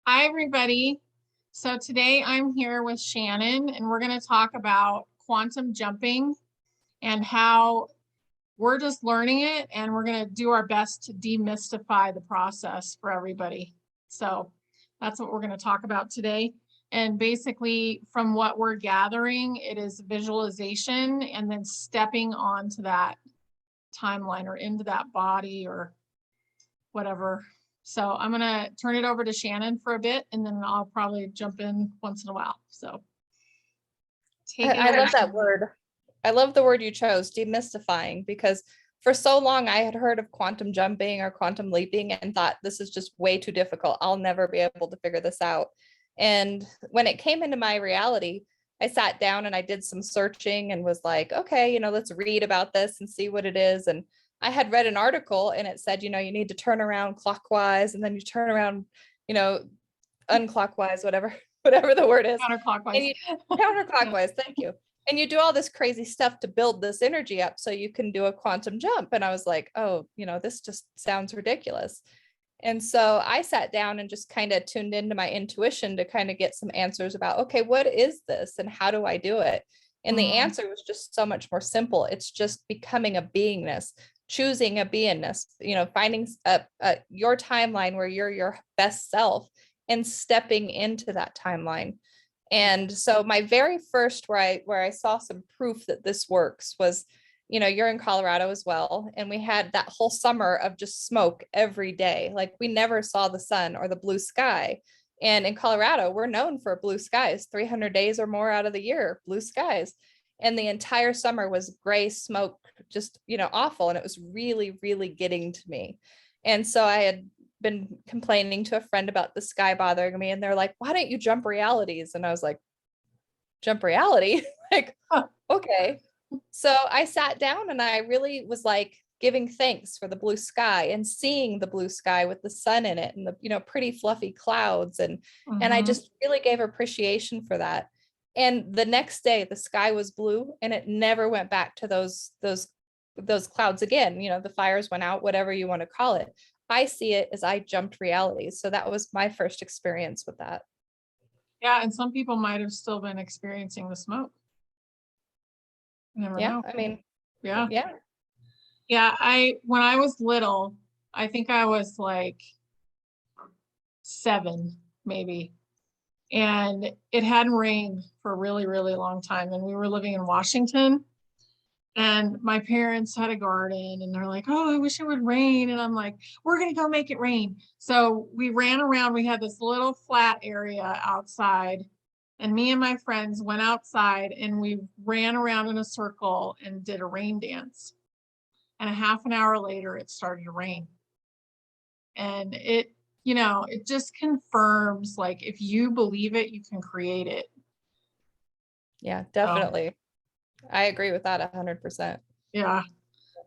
Hi, everybody. So today I'm here with Shannon, and we're going to talk about quantum jumping and how we're just learning it, and we're going to do our best to demystify the process for everybody. So that's what we're going to talk about today. And basically, from what we're gathering, it is visualization and then stepping onto that timeline or into that body or whatever. So I'm gonna turn it over to Shannon for a bit and then I'll probably jump in once in a while. So take it I away. love that word. I love the word you chose, demystifying, because for so long I had heard of quantum jumping or quantum leaping and thought this is just way too difficult. I'll never be able to figure this out. And when it came into my reality, I sat down and I did some searching and was like, okay, let's read about this and see what it is. And I had read an article and it said, you need to turn around clockwise and then you turn around, you know, unclockwise, whatever the word is. Counterclockwise. And you Yeah. counterclockwise, thank you. And you do all this crazy stuff to build this energy up so you can do a quantum jump. And I was like, oh, this just sounds ridiculous. And so I sat down and just kind of tuned into my intuition to kind of get some answers about, okay, what is this and how do I do it? And the Mhm. answer was just so much more simple. It's just becoming a beingness, choosing a beingness, finding your timeline where you're your best self and stepping into that timeline. And so my very first where I saw some proof that this works was, you're in Colorado as well. And we had that whole summer of just smoke every day. Like we never saw the sun or the blue sky. And in Colorado, we're known for blue skies, 300 days or more out of the year, blue skies. And the entire summer was gray smoke, just, awful. And it was really, really getting to me. And so I had been complaining to a friend about the sky bothering me, and they're like, why don't you jump realities? And I was like, jump reality? Like, Huh. okay. So I sat down and I really was like giving thanks for the blue sky and seeing the blue sky with the sun in it and the, pretty fluffy clouds. And I Mhm. just really gave appreciation for that. And the next day the sky was blue and it never went back to those clouds again. The fires went out, whatever you want to call it. I see it as I jumped realities. So that was my first experience with that. Yeah, and some people might have still been experiencing the smoke. You never Yeah. know. I mean, Yeah. yeah. Yeah, when I was little, I think I was like 7, maybe. And it hadn't rained for a really, really long time. And we were living in Washington. And my parents had a garden and they're like, oh, I wish it would rain. And I'm like, we're going to go make it rain. So we ran around. We had this little flat area outside. And me and my friends went outside and we ran around in a circle and did a rain dance. And a half an hour later, it started to rain. And it just confirms like if you believe it, you can create it. Yeah, So, definitely. I agree with that 100%. yeah.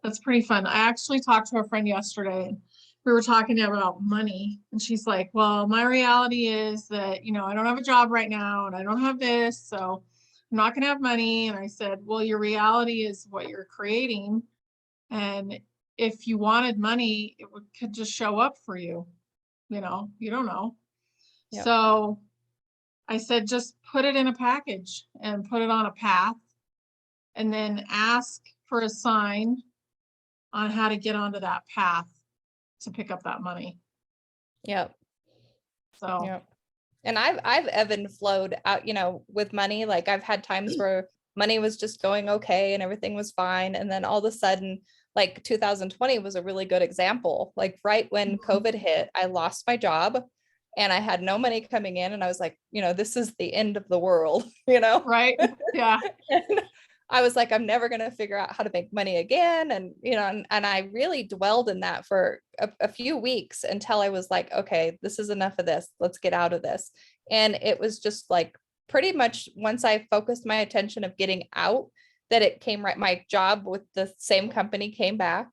That's pretty fun. I actually talked to a friend yesterday and we were talking about money. And she's like, well, my reality is that, I don't have a job right now and I don't have this. So I'm not going to have money. And I said, well, your reality is what you're creating. And if you wanted money, could just show up for you. You don't know. Yep. So I said, just put it in a package and put it on a path and then ask for a sign on how to get onto that path to pick up that money. Yep. So, Yep. And I've ebbed and flowed out, with money. Like I've had times where money was just going okay and everything was fine. And then all of a sudden, like 2020 was a really good example. Like right when mhm, COVID hit, I lost my job and I had no money coming in. And I was like, this is the end of the world, right? Yeah. And I was like, I'm never going to figure out how to make money again. And, and I really dwelled in that for a few weeks until I was like, okay, this is enough of this. Let's get out of this. And it was just like pretty much once I focused my attention of getting out, that it came right. My job with the same company came back.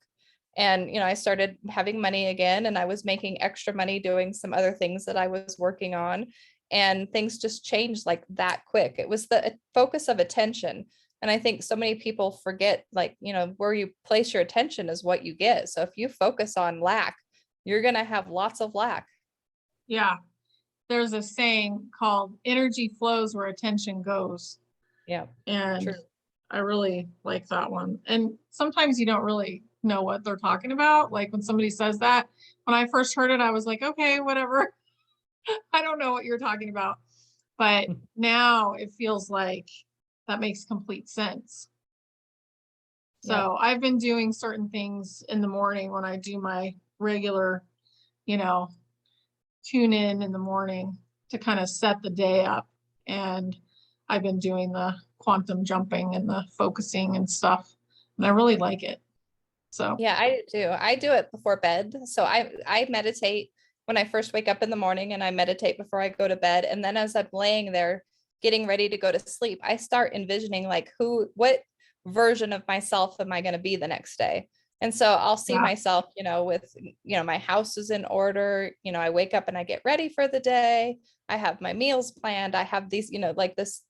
And, I started having money again and I was making extra money doing some other things that I was working on. And things just changed like that quick. It was the focus of attention. And I think so many people forget, like, where you place your attention is what you get. So if you focus on lack, you're going to have lots of lack. Yeah. there's a saying called energy flows where attention goes. Yeah, And true. I really like that one. And sometimes you don't really know what they're talking about. Like when somebody says that, when I first heard it, I was like, okay, whatever. I don't know what you're talking about. But now it feels like that makes complete sense. Yeah. So I've been doing certain things in the morning when I do my regular, you know, tune in the morning to kind of set the day up. And I've been doing the quantum jumping and the focusing and stuff. And I really like it. So, Yeah, I do too. I do it before bed. So I meditate when I first wake up in the morning, and I meditate before I go to bed. And then as I'm laying there getting ready to go to sleep, I start envisioning like what version of myself am I going to be the next day? And so I'll see yeah. myself, with, my house is in order, I wake up and I get ready for the day. I have my meals planned. I have these, like this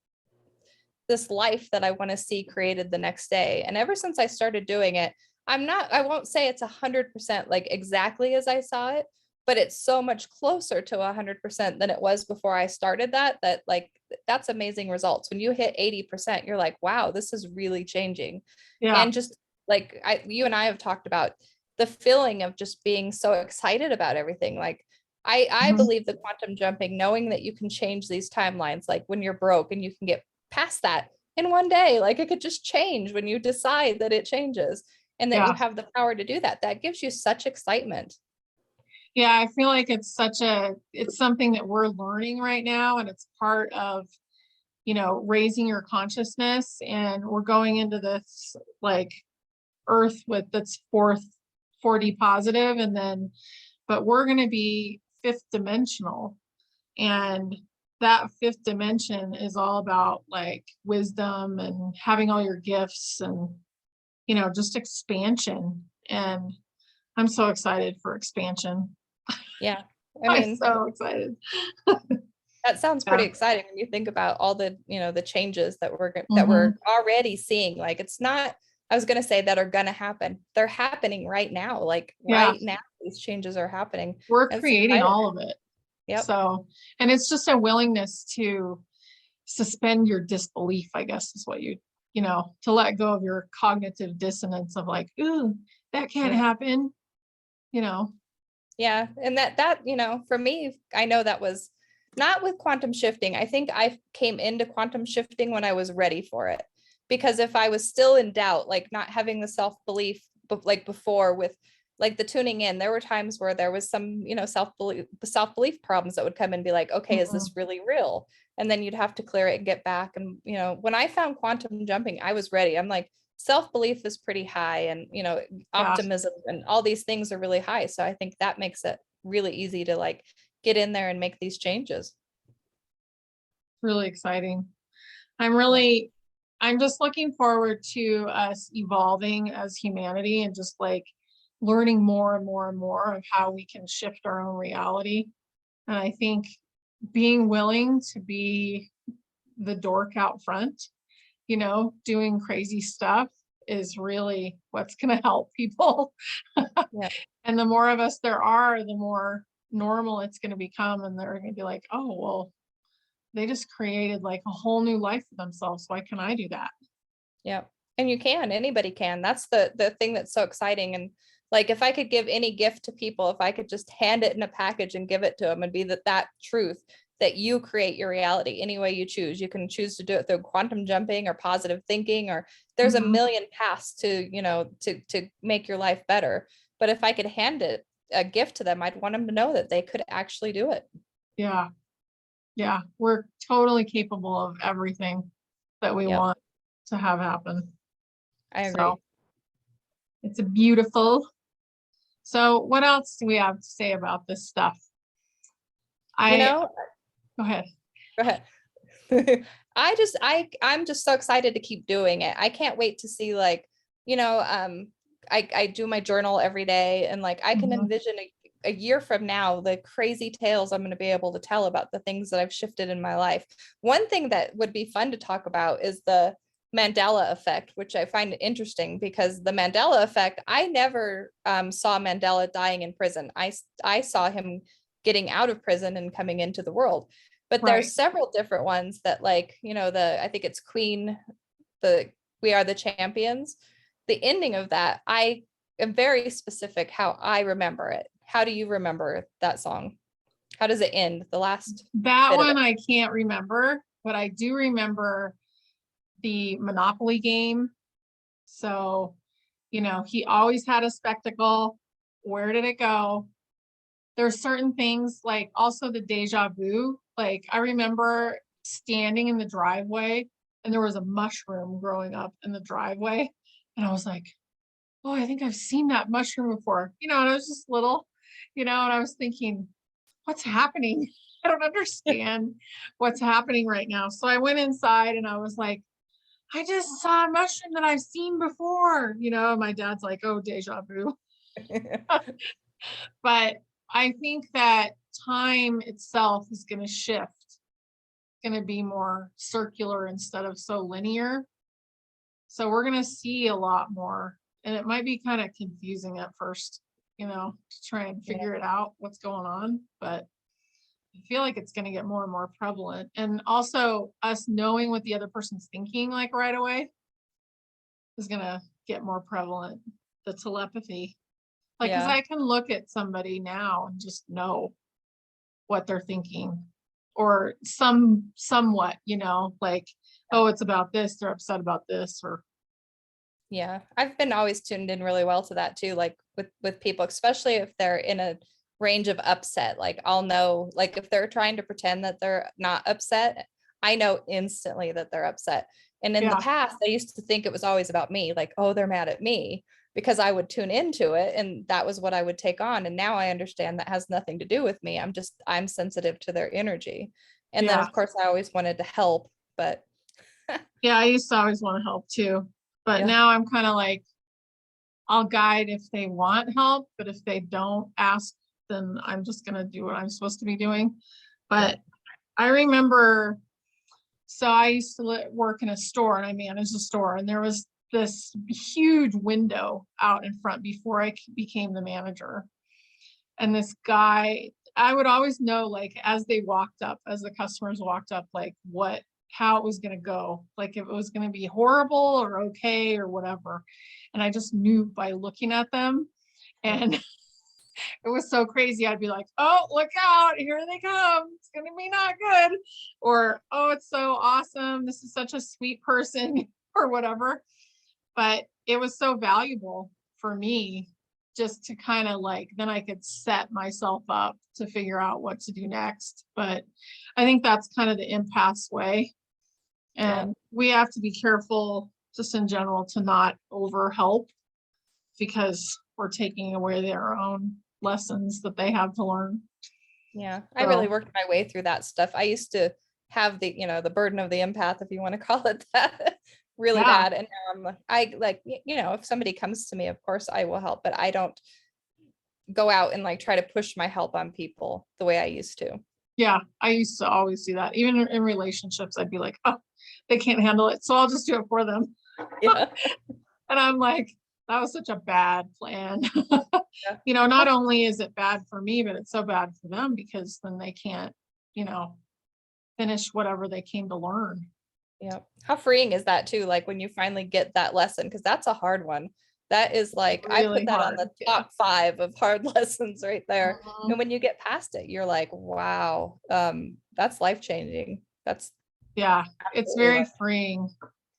life that I want to see created the next day. And ever since I started doing it, I won't say it's 100% like exactly as I saw it, but it's so much closer to 100% than it was before I started that like, that's amazing results. When you hit 80%, you're like, wow, this is really changing. Yeah. And just like you and I have talked about the feeling of just being so excited about everything. Like I Mhm. believe the quantum jumping, knowing that you can change these timelines, like when you're broke and you can get past that in one day. Like it could just change when you decide that it changes, and that you Yeah. have the power to do that. That gives you such excitement. Yeah. I feel like it's something that we're learning right now. And it's part of, raising your consciousness. And we're going into this like earth with that's fourth 4D positive, and then but we're going to be fifth dimensional, and that fifth dimension is all about like wisdom and having all your gifts and just expansion. And I'm so excited for expansion. Yeah, I I'm mean, so excited. that sounds pretty Yeah. exciting when you think about all the, the changes that we're Hmm. already seeing. Like it's not, I was going to say that are going to happen. They're happening right now. Like Yeah, right now, these changes are happening. we're And it's creating exciting. all of it. Yep. So, and it's just a willingness to suspend your disbelief, I guess is what to let go of your cognitive dissonance of like, ooh, that can't Yeah. happen, you know. Yeah. And for me, I know that was not with quantum shifting. I think I came into quantum shifting when I was ready for it. Because if I was still in doubt, like not having the self-belief, but like before with like the tuning in, there were times where there was some, self-belief problems that would come and be like, okay, is Mhm. this really real? And then you'd have to clear it and get back. And, when I found quantum jumping, I was ready. I'm like, self-belief is pretty high, and Yeah, optimism and all these things are really high, so I think that makes it really easy to like get in there and make these changes. really exciting. Yeah. I'm just looking forward to us evolving as humanity and just like learning more and more and more of how we can shift our own reality. And I think being willing to be the dork out front, doing crazy stuff is really what's going to help people. Yeah. And the more of us there are, the more normal it's going to become. And they're going to be like, oh, well, they just created like a whole new life for themselves. Why can't I do that? Yeah. And anybody can. That's the thing that's so exciting. And like if I could give any gift to people, if I could just hand it in a package and give it to them, and be that truth that you create your reality any way you choose. You can choose to do it through quantum jumping or positive thinking, or there's a Mhm. million paths to, to make your life better. But if I could hand it a gift to them, I'd want them to know that they could actually do it. Yeah. Yeah. We're totally capable of everything that we Yep. want to have happen. I So agree. it's a beautiful. So what else do we have to say about this stuff? You I know, Go ahead. go ahead. I'm just so excited to keep doing it. I can't wait to see like, I do my journal every day, and like I can Mhm. envision a year from now the crazy tales I'm going to be able to tell about the things that I've shifted in my life. One thing that would be fun to talk about is the Mandela effect, which I find interesting, because the Mandela effect, I never saw Mandela dying in prison. I saw him getting out of prison and coming into the world. But Right. there's several different ones that, like, I think it's Queen, the We Are the Champions. The ending of that, I am very specific how I remember it. How do you remember that song? How does it end? The last That bit of one it. I can't remember, but I do remember the Monopoly game. So, he always had a spectacle. Where did it go? There's certain things like also the deja vu. Like I remember standing in the driveway and there was a mushroom growing up in the driveway. And I was like, oh, I think I've seen that mushroom before, and I was just little, and I was thinking, what's happening? I don't understand what's happening right now. So I went inside and I was like, I just saw a mushroom that I've seen before. My dad's like, oh, deja vu. But I think that time itself is going to shift, going to be more circular instead of so linear. So we're going to see a lot more. And it might be kind of confusing at first, to try and Yeah. figure it out, what's going on. But I feel like it's going to get more and more prevalent. And also us knowing what the other person's thinking, like right away, is going to get more prevalent. The telepathy. Like, because Yeah. I can look at somebody now and just know what they're thinking, or somewhat, like, oh, it's about this, they're upset about this, or Yeah, I've been always tuned in really well to that too, like with people, especially if they're in a range of upset. Like I'll know, like if they're trying to pretend that they're not upset, I know instantly that they're upset. And in the yeah, past, I used to think it was always about me, like, oh, they're mad at me, because I would tune into it and that was what I would take on. And now I understand that has nothing to do with me. I'm sensitive to their energy. And then yeah, of course I always wanted to help, but yeah. I used to always want to help too, but yeah, now I'm kind of like, I'll guide if they want help, but if they don't ask, then I'm just gonna do what I'm supposed to be doing. But I remember, so I used to work in a store and I managed a store, and there was this huge window out in front before I became the manager. And this guy, I would always know, like, as they walked up, as the customers walked up, like how it was going to go, like if it was going to be horrible or okay or whatever. And I just knew by looking at them. And it was so crazy. I'd be like, oh, look out, here they come. It's going to be not good. Or, oh, it's so awesome. This is such a sweet person or whatever. But it was so valuable for me just to kind of like, then I could set myself up to figure out what to do next. But I think that's kind of the impasse way. And we have to be careful just in general to not over help, because we're taking away their own lessons that they have to learn. Yeah, I really So, worked my way through that stuff. I used to have the burden of the empath, if you want to call it that, really yeah, bad. And I like, if somebody comes to me, of course I will help, but I don't go out and like try to push my help on people the way I used to. yeah. I used to always do that. Even in relationships, I'd be like, oh, they can't handle it, so I'll just do it for them. Yeah. And I'm like, that was such a bad plan. Yeah. Not only is it bad for me, but it's so bad for them, because then they can't, you know, finish whatever they came to learn. Yeah. How freeing is that too? Like when you finally get that lesson, because that's a hard one. That is like, I Really put that on hard. the Yeah. top 5 of hard lessons right there. Mhm. And when you get past it, you're like, wow, that's life changing. That's Yeah, it's absolutely very life. freeing.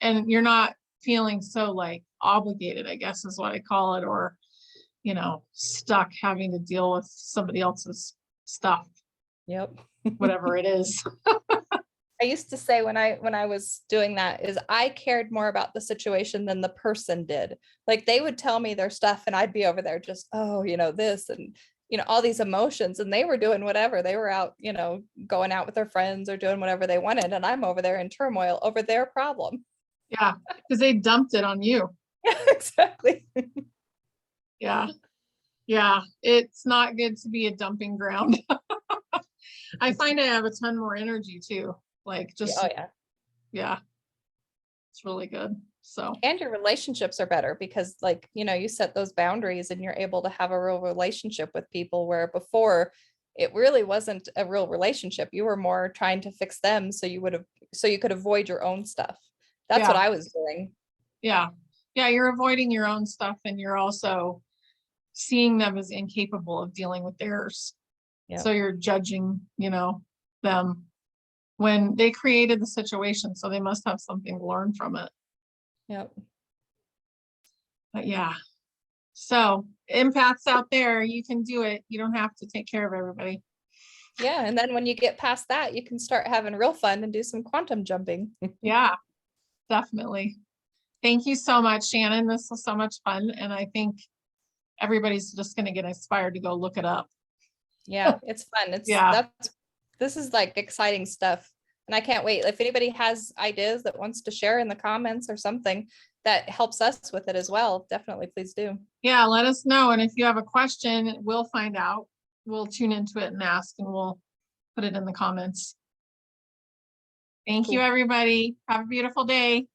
And you're not feeling so like obligated, I guess is what I call it, or, stuck having to deal with somebody else's stuff, Yep. whatever it is. I used to say when I was doing that is I cared more about the situation than the person did. Like they would tell me their stuff and I'd be over there just, oh, this and all these emotions, and they were doing whatever. They were out, going out with their friends or doing whatever they wanted, and I'm over there in turmoil over their problem. Yeah, because they dumped it on you. Yeah, exactly. Yeah. Yeah, it's not good to be a dumping ground. I find I have a ton more energy too. Like Yeah, just, oh yeah. yeah, it's really good. So, And your relationships are better because like, you set those boundaries and you're able to have a real relationship with people, where before it really wasn't a real relationship. You were more trying to fix them so you could avoid your own stuff. That's what Yeah. I was doing. Yeah. Yeah. You're avoiding your own stuff and you're also seeing them as incapable of dealing with theirs. Yeah. So you're judging, them when they created the situation. So they must have something to learn from it. Yep. But yeah. So empaths out there, you can do it. You don't have to take care of everybody. Yeah. And then when you get past that, you can start having real fun and do some quantum jumping. Yeah, definitely. Thank you so much, Shannon. This was so much fun. And I think everybody's just going to get inspired to go look it up. Yeah, it's fun. This is like exciting stuff. And I can't wait. If anybody has ideas that wants to share in the comments or something that helps us with it as well, definitely please do. Yeah, let us know. And if you have a question, we'll find out. We'll tune into it and ask, and we'll put it in the comments. Thank you, Cool. everybody. Have a beautiful day.